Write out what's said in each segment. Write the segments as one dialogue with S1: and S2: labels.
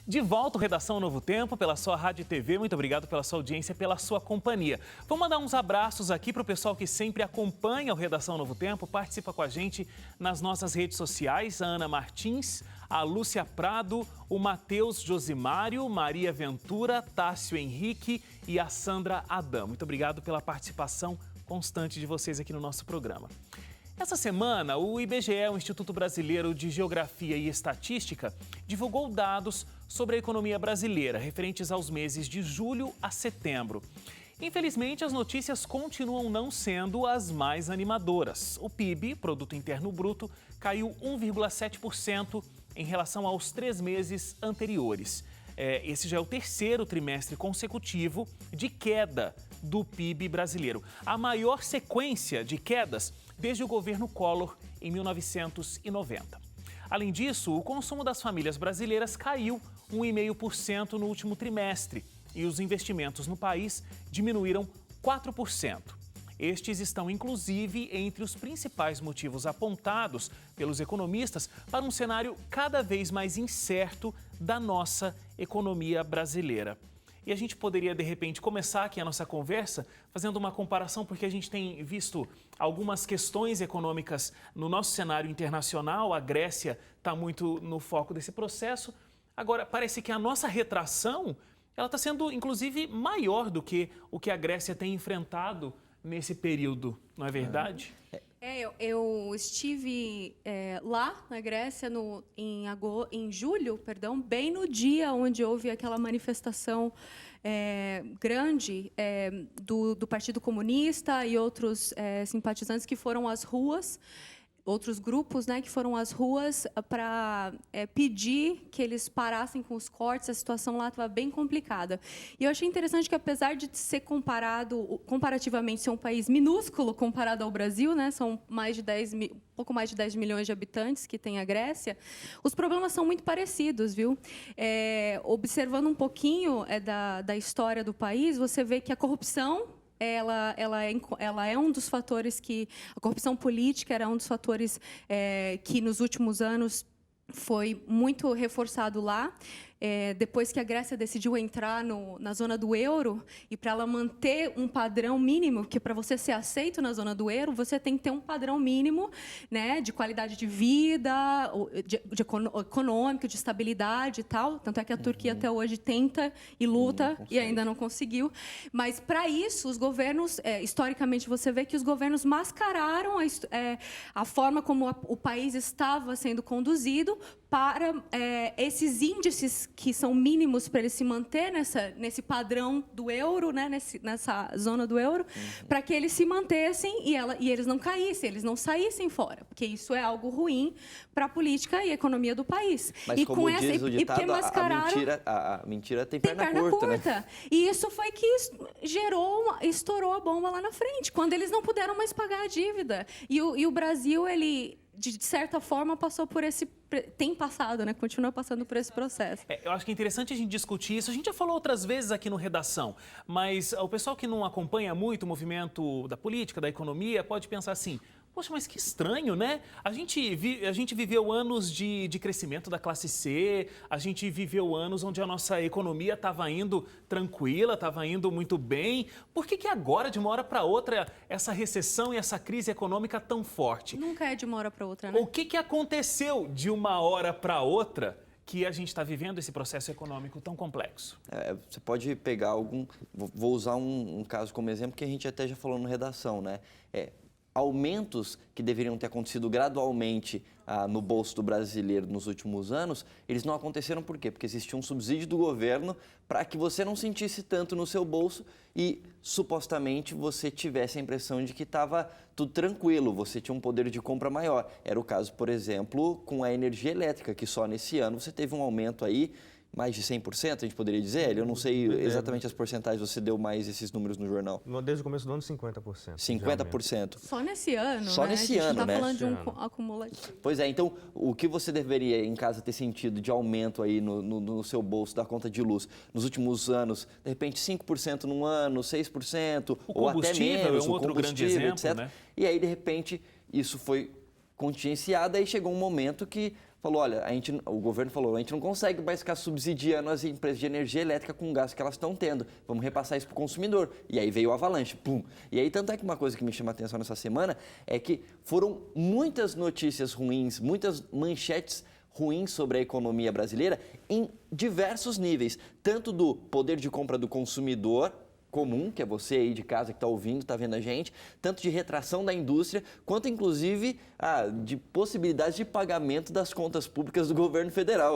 S1: De volta, Redação Novo Tempo, pela sua Rádio e TV. Muito obrigado pela sua audiência, pela sua companhia. Vou mandar uns abraços aqui para o pessoal que sempre acompanha o Redação Novo Tempo, participa com a gente nas nossas redes sociais. A Ana Martins, a Lúcia Prado, o Matheus Josimário, Maria Ventura, Tássio Henrique e a Sandra Adam. Muito obrigado pela participação constante de vocês aqui no nosso programa. Essa semana, o IBGE, o Instituto Brasileiro de Geografia e Estatística, divulgou dados sobre a economia brasileira, referentes aos meses de julho a setembro. Infelizmente, as notícias continuam não sendo as mais animadoras. O PIB, Produto Interno Bruto, caiu 1,7% em relação aos 3 meses anteriores. Esse já é o terceiro trimestre consecutivo de queda do PIB brasileiro. A maior sequência de quedas desde o governo Collor em 1990. Além disso, o consumo das famílias brasileiras caiu 1,5% no último trimestre e os investimentos no país diminuíram 4%. Estes estão, inclusive, entre os principais motivos apontados pelos economistas para um cenário cada vez mais incerto da nossa economia brasileira. E a gente poderia, de repente, começar aqui a nossa conversa fazendo uma comparação, porque a gente tem visto algumas questões econômicas no nosso cenário internacional. A Grécia está muito no foco desse processo. Agora, parece que a nossa retração ela está sendo, inclusive, maior do que o que a Grécia tem enfrentado nesse período, não é verdade?
S2: Eu estive lá na Grécia em julho, bem no dia onde houve aquela manifestação grande do Partido Comunista e outros simpatizantes que foram às ruas. Outros grupos, que foram às ruas para pedir que eles parassem com os cortes. A situação lá estava bem complicada. E eu achei interessante que, apesar de ser comparativamente ser um país minúsculo comparado ao Brasil, são pouco mais de 10 milhões de habitantes que tem a Grécia, os problemas são muito parecidos, viu? Observando um pouquinho da história do país, você vê que a corrupção ela é um dos fatores que... A corrupção política era um dos fatores que, nos últimos anos, foi muito reforçado lá. Depois que a Grécia decidiu entrar na zona do euro, e para ela manter um padrão mínimo, porque para você ser aceito na zona do euro, você tem que ter um padrão mínimo, de qualidade de vida, econômico, de estabilidade e tal. Tanto é que a Turquia até hoje tenta e luta e ainda não conseguiu. Mas, para isso, os governos, historicamente, você vê que os governos mascararam a forma como o país estava sendo conduzido para esses índices que são mínimos para ele se manter nesse padrão do euro, nessa zona do euro, para que eles se mantessem e eles não caíssem, eles não saíssem fora, porque isso é algo ruim para a política e a economia do país.
S3: Mas
S2: e
S3: como
S2: com
S3: diz o ditado, a mentira tem perna curta, né?
S2: E isso foi que estourou a bomba lá na frente, quando eles não puderam mais pagar a dívida. E o Brasil, ele, de certa forma, passou por tem passado, continua passando por esse processo.
S1: Eu acho que é interessante a gente discutir isso. A gente já falou outras vezes aqui no Redação, mas o pessoal que não acompanha muito o movimento da política, da economia, pode pensar assim: poxa, mas que estranho, né? A gente viveu anos de crescimento da classe C, a gente viveu anos onde a nossa economia estava indo tranquila, estava indo muito bem. Por que agora, de uma hora para outra, essa recessão e essa crise econômica tão forte?
S2: Nunca é de uma hora para outra, né?
S1: O que aconteceu de uma hora para outra que a gente está vivendo esse processo econômico tão complexo?
S3: Você pode pegar vou usar um caso como exemplo que a gente até já falou no Redação, né? Aumentos que deveriam ter acontecido gradualmente no bolso do brasileiro nos últimos anos, eles não aconteceram por quê? Porque existia um subsídio do governo para que você não sentisse tanto no seu bolso e, supostamente, você tivesse a impressão de que estava tudo tranquilo, você tinha um poder de compra maior. Era o caso, por exemplo, com a energia elétrica, que só nesse ano você teve um aumento aí mais de 100%, a gente poderia dizer? Eu não sei exatamente as porcentagens, você deu mais esses números no jornal.
S4: Desde o começo do ano, 50%.
S3: 50%.
S2: Só nesse ano,
S3: Só nesse ano, né?
S2: A gente não está falando de um acumulativo.
S3: Pois é, então, o que você deveria em casa ter sentido de aumento aí no seu bolso da conta de luz nos últimos anos? De repente, 5% num ano, 6%, ou até menos,
S1: é um outro grande exemplo,
S3: etc.
S1: Né?
S3: E aí, de repente, isso foi contingenciado, aí chegou um momento que falou, olha, o governo falou, a gente não consegue mais ficar subsidiando as empresas de energia elétrica com o gasto que elas estão tendo, vamos repassar isso para o consumidor. E aí veio o avalanche, pum. E aí, tanto é que uma coisa que me chama a atenção nessa semana é que foram muitas notícias ruins, muitas manchetes ruins sobre a economia brasileira em diversos níveis, tanto do poder de compra do consumidor comum, que é você aí de casa que está ouvindo, está vendo a gente, tanto de retração da indústria, quanto inclusive de possibilidades de pagamento das contas públicas do governo federal.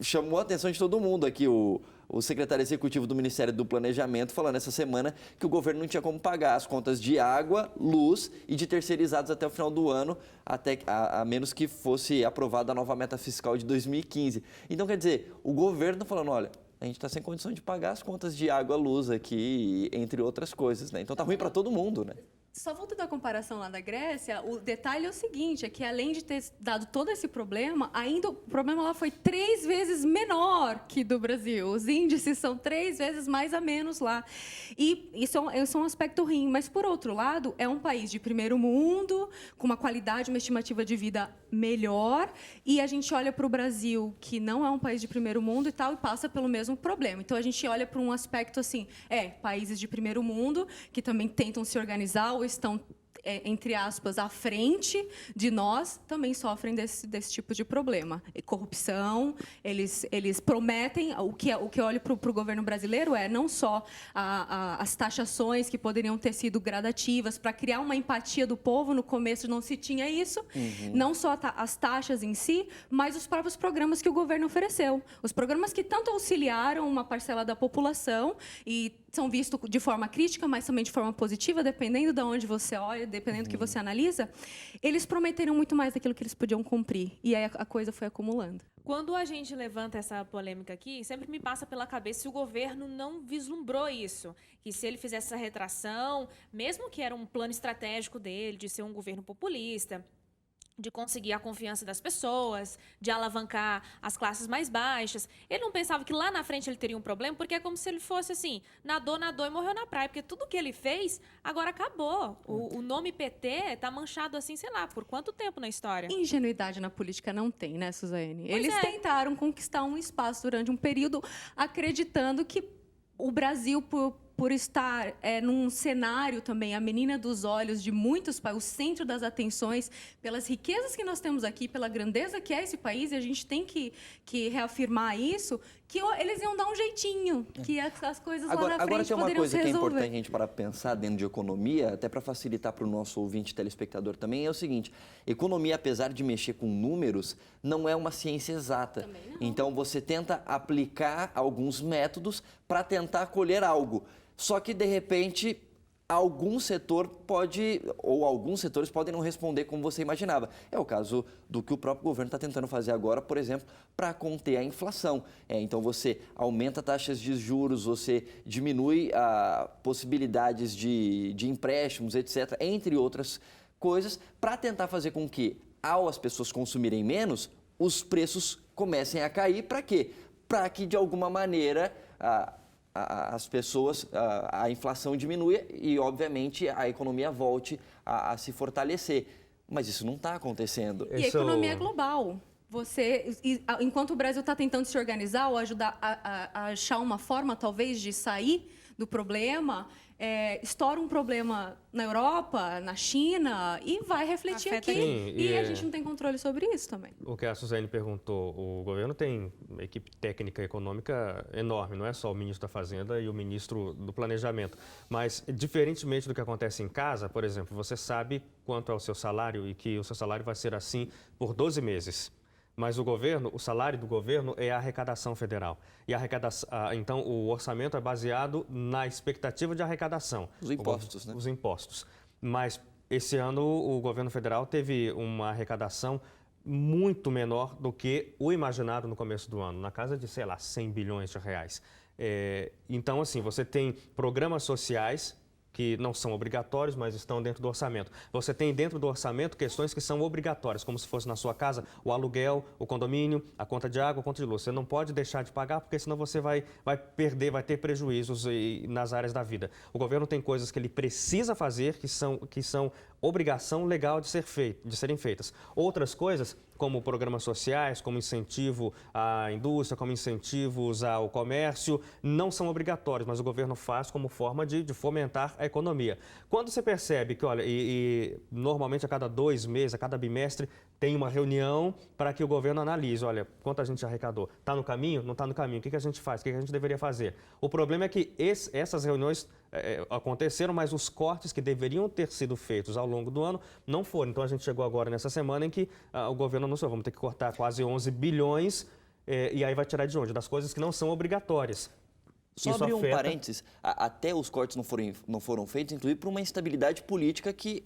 S3: Chamou a atenção de todo mundo aqui o secretário executivo do Ministério do Planejamento falando essa semana que o governo não tinha como pagar as contas de água, luz e de terceirizados até o final do ano, a menos que fosse aprovada a nova meta fiscal de 2015. Então, quer dizer, o governo está falando, olha, a gente está sem condição de pagar as contas de água, luz aqui, entre outras coisas, né? Então tá ruim para todo mundo, né?
S2: Só voltando à comparação lá da Grécia, o detalhe é o seguinte, é que além de ter dado todo esse problema, ainda o problema lá foi 3 vezes menor que do Brasil. Os índices são 3 vezes mais a menos lá. E isso é um aspecto ruim. Mas, por outro lado, é um país de primeiro mundo, com uma qualidade, uma estimativa de vida melhor, e a gente olha para o Brasil, que não é um país de primeiro mundo e tal, e passa pelo mesmo problema. Então, a gente olha para um aspecto assim, países de primeiro mundo, que também tentam se organizar, ou estão, entre aspas, à frente de nós, também sofrem desse tipo de problema. E corrupção, eles prometem, o que eu olho para o governo brasileiro é não só as taxações que poderiam ter sido gradativas para criar uma empatia do povo, no começo não se tinha isso, não só as taxas em si, mas os próprios programas que o governo ofereceu. Os programas que tanto auxiliaram uma parcela da população e são vistos de forma crítica, mas também de forma positiva, dependendo de onde você olha, dependendo do que você analisa, eles prometeram muito mais daquilo que eles podiam cumprir. E aí a coisa foi acumulando.
S5: Quando a gente levanta essa polêmica aqui, sempre me passa pela cabeça se o governo não vislumbrou isso. Que se ele fizesse essa retração, mesmo que era um plano estratégico dele, de ser um governo populista, de conseguir a confiança das pessoas, de alavancar as classes mais baixas. Ele não pensava que lá na frente ele teria um problema, porque é como se ele fosse assim, nadou e morreu na praia, porque tudo que ele fez, agora acabou. O nome PT está manchado assim, sei lá, por quanto tempo na história?
S2: Ingenuidade na política não tem, né, Suzane? Eles tentaram conquistar um espaço durante um período, acreditando que o Brasil, por estar num cenário também, a menina dos olhos de muitos países, o centro das atenções, pelas riquezas que nós temos aqui, pela grandeza que é esse país, e a gente tem que reafirmar isso, que eles iam dar um jeitinho, que as coisas lá na frente
S3: agora tem uma
S2: poderiam
S3: coisa
S2: se
S3: que é
S2: resolver.
S3: importante a gente para pensar dentro de economia, até para facilitar para o nosso ouvinte telespectador também, é o seguinte, economia, apesar de mexer com números, não é uma ciência exata.
S2: Também não.
S3: Então, você tenta aplicar alguns métodos para tentar colher algo. Só que, de repente, alguns setores podem não responder como você imaginava. É o caso do que o próprio governo está tentando fazer agora, por exemplo, para conter a inflação. Então, você aumenta taxas de juros, você diminui possibilidades de empréstimos, etc., entre outras coisas, para tentar fazer com que, ao as pessoas consumirem menos, os preços comecem a cair. Para quê? Para que, de alguma maneira, as pessoas, a inflação diminua e, obviamente, a economia volte a se fortalecer. Mas isso não está acontecendo.
S2: E a economia é global. Enquanto o Brasil está tentando se organizar ou ajudar a achar uma forma, talvez, de sair do problema, estoura um problema na Europa, na China, e vai refletir
S5: Afeta
S2: aqui.
S4: Sim,
S2: e a gente não tem controle sobre isso também.
S4: O que a Suzane perguntou, o governo tem uma equipe técnica econômica enorme, não é só o ministro da Fazenda e o ministro do Planejamento. Mas, diferentemente do que acontece em casa, por exemplo, você sabe quanto é o seu salário e que o seu salário vai ser assim por 12 meses. Mas o salário do governo é a arrecadação federal. E então, o orçamento é baseado na expectativa de arrecadação.
S3: Os impostos, né?
S4: Os impostos. Mas, esse ano, o governo federal teve uma arrecadação muito menor do que o imaginado no começo do ano, na casa de, 100 bilhões de reais. Então, assim, você tem programas sociais que não são obrigatórios, mas estão dentro do orçamento. Você tem dentro do orçamento questões que são obrigatórias, como se fosse na sua casa o aluguel, o condomínio, a conta de água, a conta de luz. Você não pode deixar de pagar, porque senão você vai perder, vai ter prejuízos nas áreas da vida. O governo tem coisas que ele precisa fazer, que são obrigação legal de serem feitas. Outras coisas, como programas sociais, como incentivo à indústria, como incentivos ao comércio, não são obrigatórios, mas o governo faz como forma de fomentar a economia. Quando você percebe que, olha, normalmente a cada 2 meses, a cada bimestre, tem uma reunião para que o governo analise, olha, quanto a gente arrecadou, está no caminho? Não está no caminho, o que a gente faz? O que a gente deveria fazer? O problema é que essas reuniões aconteceram, mas os cortes que deveriam ter sido feitos ao longo do ano não foram. Então a gente chegou agora nessa semana em que o governo anunciou, vamos ter que cortar quase 11 bilhões e aí vai tirar de onde? Das coisas que não são obrigatórias.
S3: Só
S4: Isso
S3: abrir um
S4: afeta...
S3: parênteses, até os cortes não foram feitos, inclusive por uma instabilidade política que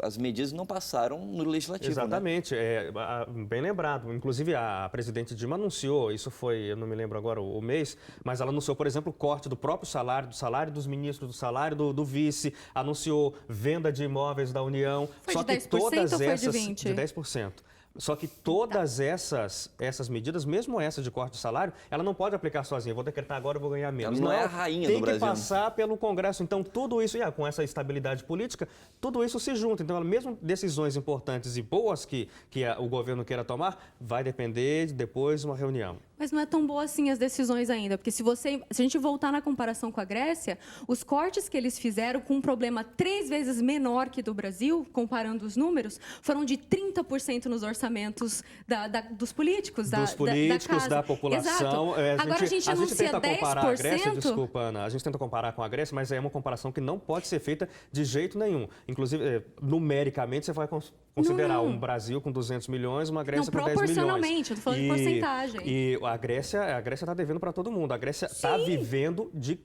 S3: as medidas não passaram no Legislativo.
S4: Exatamente, né? Bem lembrado. Inclusive a presidente Dilma anunciou, isso foi, eu não me lembro agora o mês, mas ela anunciou, por exemplo, o corte do próprio salário, do salário dos ministros, do salário do vice, anunciou venda de imóveis da União.
S2: Foi
S4: Só
S2: de 10%
S4: que todas
S2: ou foi
S4: essas,
S2: de 20%?
S4: De 10%. Só que todas essas medidas, mesmo essa de corte de salário, ela não pode aplicar sozinha. Vou decretar agora, eu vou ganhar menos.
S3: Ela não é a rainha
S4: tem
S3: do Brasil.
S4: que passar pelo Congresso. Então, tudo isso, com essa estabilidade política, tudo isso se junta. Então, mesmo decisões importantes e boas que o governo queira tomar, vai depender de depois uma reunião.
S2: Mas não é tão boa assim as decisões ainda, porque se a gente voltar na comparação com a Grécia, os cortes que eles fizeram com um problema 3 vezes menor que do Brasil, comparando os números, foram de 30% nos orçamentos dos políticos,
S4: dos políticos,
S2: casa.
S4: da população.
S2: Agora a gente anuncia
S4: tenta comparar
S2: 10%.
S4: A Grécia, desculpa, Ana, a gente tenta comparar com a Grécia, mas é uma comparação que não pode ser feita de jeito nenhum. Inclusive, numericamente, você vai considerar um Brasil com 200 milhões, uma Grécia com 10 milhões.
S2: Proporcionalmente, eu estou falando de porcentagem.
S4: E a Grécia está devendo para todo mundo. A Grécia está vivendo de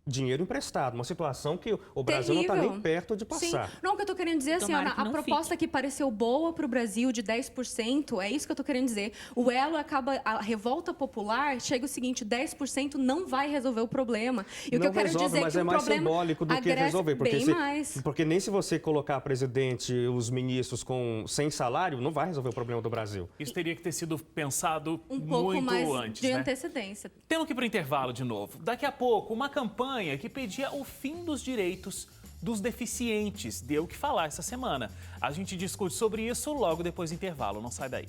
S4: dinheiro emprestado, uma situação que o Brasil não está nem perto de passar.
S2: Sim. Não, o que eu estou querendo dizer assim, Ana, a proposta que pareceu boa para o Brasil de 10%, é isso que eu estou querendo dizer. O elo acaba, a revolta popular, chega o seguinte, 10% não vai resolver o problema. E o que eu quero dizer
S4: mas
S2: que
S4: é mais simbólico do que resolver, porque nem se você colocar presidente, os ministros sem salário, não vai resolver o problema do Brasil.
S1: Isso teria que ter sido pensado
S2: um pouco
S1: muito
S2: mais
S1: antes,
S2: de
S1: né?
S2: antecedência.
S1: Temos que ir para o intervalo de novo. Daqui a pouco, uma campanha que pedia o fim dos direitos dos deficientes. Deu o que falar essa semana. A gente discute sobre isso logo depois do intervalo. Não sai daí.